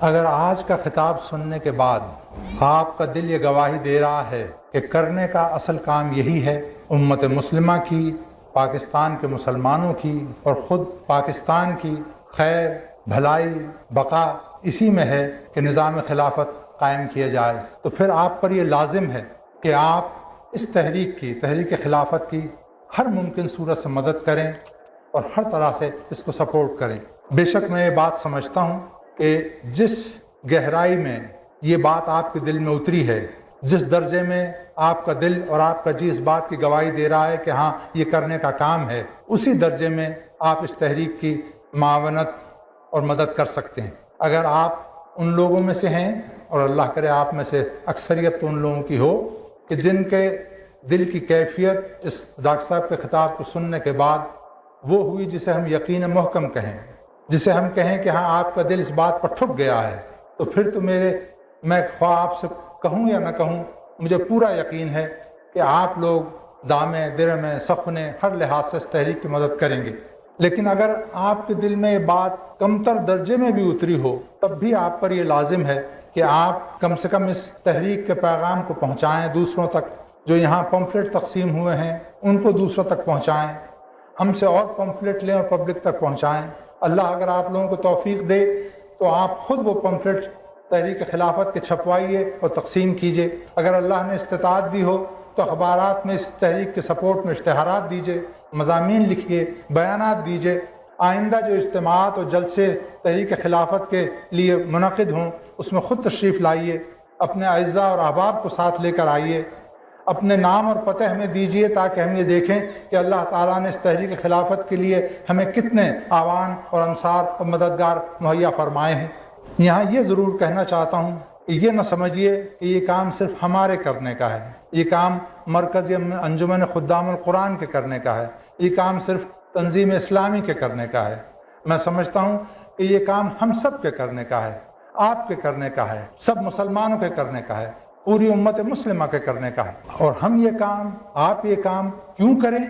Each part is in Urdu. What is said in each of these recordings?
اگر آج کا خطاب سننے کے بعد آپ کا دل یہ گواہی دے رہا ہے کہ کرنے کا اصل کام یہی ہے، امت مسلمہ کی، پاکستان کے مسلمانوں کی اور خود پاکستان کی خیر، بھلائی، بقا اسی میں ہے کہ نظام خلافت قائم کیا جائے، تو پھر آپ پر یہ لازم ہے کہ آپ اس تحریک خلافت کی ہر ممکن صورت سے مدد کریں اور ہر طرح سے اس کو سپورٹ کریں۔ بے شک میں یہ بات سمجھتا ہوں کہ جس گہرائی میں یہ بات آپ کے دل میں اتری ہے، جس درجے میں آپ کا دل اور آپ کا جی اس بات کی گواہی دے رہا ہے کہ ہاں یہ کرنے کا کام ہے، اسی درجے میں آپ اس تحریک کی معاونت اور مدد کر سکتے ہیں۔ اگر آپ ان لوگوں میں سے ہیں، اور اللہ کرے آپ میں سے اکثریت تو ان لوگوں کی ہو کہ جن کے دل کی کیفیت اس ڈاکٹر صاحب کے خطاب کو سننے کے بعد وہ ہوئی جسے ہم یقین محکم کہیں، جسے ہم کہیں کہ ہاں آپ کا دل اس بات پر ٹھک گیا ہے، تو پھر تو میں خواہ آپ سے کہوں یا نہ کہوں، مجھے پورا یقین ہے کہ آپ لوگ دامے درمے سخنے ہر لحاظ سے اس تحریک کی مدد کریں گے۔ لیکن اگر آپ کے دل میں یہ بات کمتر درجے میں بھی اتری ہو، تب بھی آپ پر یہ لازم ہے کہ آپ کم سے کم اس تحریک کے پیغام کو پہنچائیں دوسروں تک۔ جو یہاں پمفلٹ تقسیم ہوئے ہیں ان کو دوسروں تک پہنچائیں، ہم سے اور پمفلٹ لیں اور پبلک تک پہنچائیں۔ اللہ اگر آپ لوگوں کو توفیق دے تو آپ خود وہ پمفلٹ تحریک خلافت کے چھپوائیے اور تقسیم کیجیے۔ اگر اللہ نے استطاعت دی ہو تو اخبارات میں اس تحریک کے سپورٹ میں اشتہارات دیجیے، مضامین لکھیے، بیانات دیجیے۔ آئندہ جو اجتماعات اور جلسے تحریک خلافت کے لیے منعقد ہوں اس میں خود تشریف لائیے، اپنے اعزاء اور احباب کو ساتھ لے کر آئیے، اپنے نام اور پتہ ہمیں دیجیے تاکہ ہم یہ دیکھیں کہ اللہ تعالیٰ نے اس تحریک خلافت کے لیے ہمیں کتنے اعوان اور انصار اور مددگار مہیا فرمائے ہیں۔ یہاں یہ ضرور کہنا چاہتا ہوں کہ یہ نہ سمجھیے کہ یہ کام صرف ہمارے کرنے کا ہے، یہ کام مرکزی انجمن خدام القرآن کے کرنے کا ہے، یہ کام صرف تنظیم اسلامی کے کرنے کا ہے۔ میں سمجھتا ہوں کہ یہ کام ہم سب کے کرنے کا ہے، آپ کے کرنے کا ہے، سب مسلمانوں کے کرنے کا ہے، پوری امت مسلمہ کے کرنے کا ہے۔ اور ہم آپ یہ کام کیوں کریں؟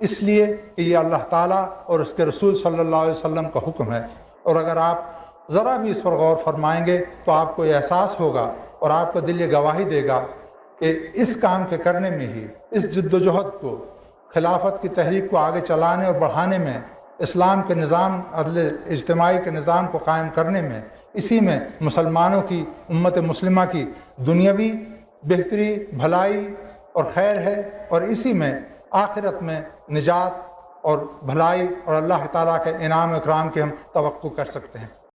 اس لیے کہ یہ اللہ تعالیٰ اور اس کے رسول صلی اللہ علیہ وسلم کا حکم ہے، اور اگر آپ ذرا بھی اس پر غور فرمائیں گے تو آپ کو یہ احساس ہوگا اور آپ کا دل یہ گواہی دے گا کہ اس کام کے کرنے میں ہی، اس جد و جہد کو، خلافت کی تحریک کو آگے چلانے اور بڑھانے میں، اسلام کے نظام، عدل اجتماعی کے نظام کو قائم کرنے میں، اسی میں مسلمانوں کی، امت مسلمہ کی دنیاوی بہتری، بھلائی اور خیر ہے، اور اسی میں آخرت میں نجات اور بھلائی اور اللہ تعالیٰ کے انعام و اکرام کی ہم توقع کر سکتے ہیں۔